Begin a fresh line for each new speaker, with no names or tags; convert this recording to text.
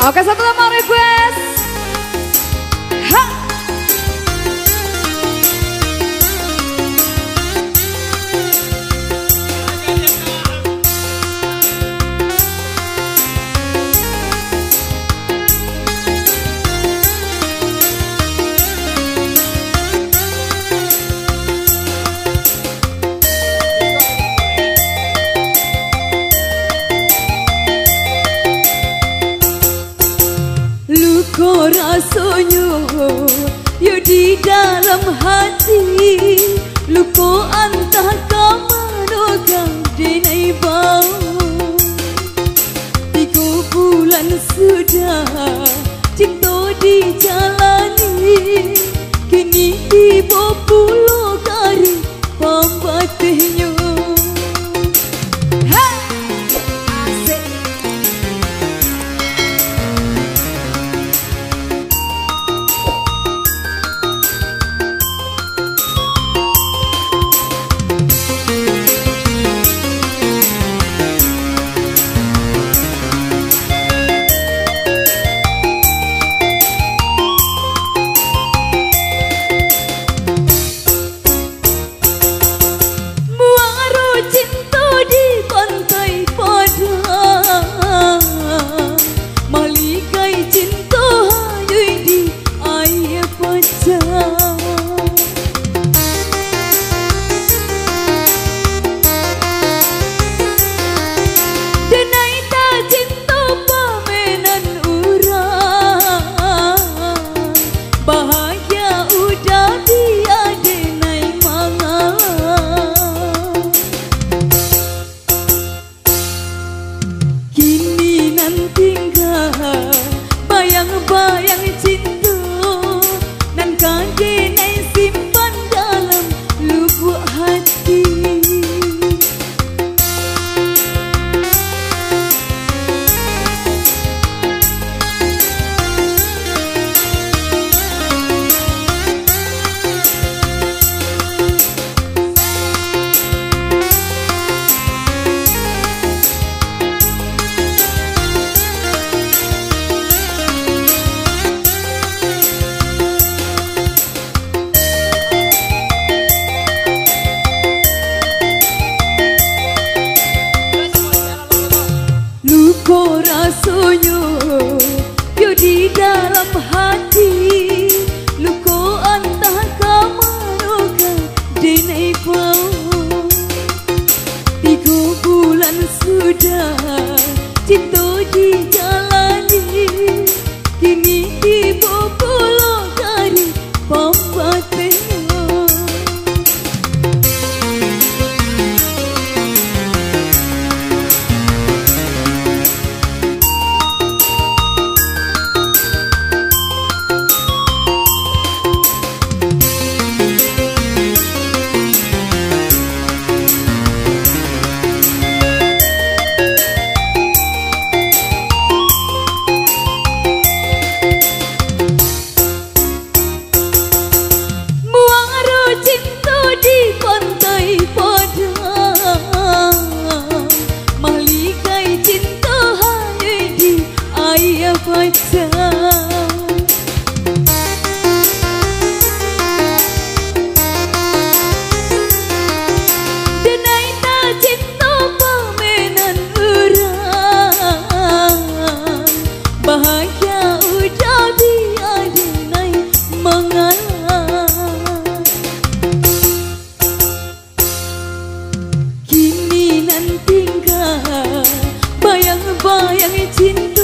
Oke, satu lama request. Ha.
Luka rasanya yo di dalam hati, luka antah kamano denai bau. 3 bulan sudah cinta dijalani, kini tiba pula kari pambatihnya. Bahagia udah tiada naik mangan, kini nan tinggal bayang-bayang cinta, nan kage naik simpan dalam lubuk hati. Luka rasanya yo di dalam hati, luka antah kamano denai bau. 3 bulan sudah cinta dijalani, kini tiba pula kari pambatihnya. Denai tak cinta permainan orang, bahagia udah biada naik mengalah. Kini nan tinggal bayang-bayang cinta,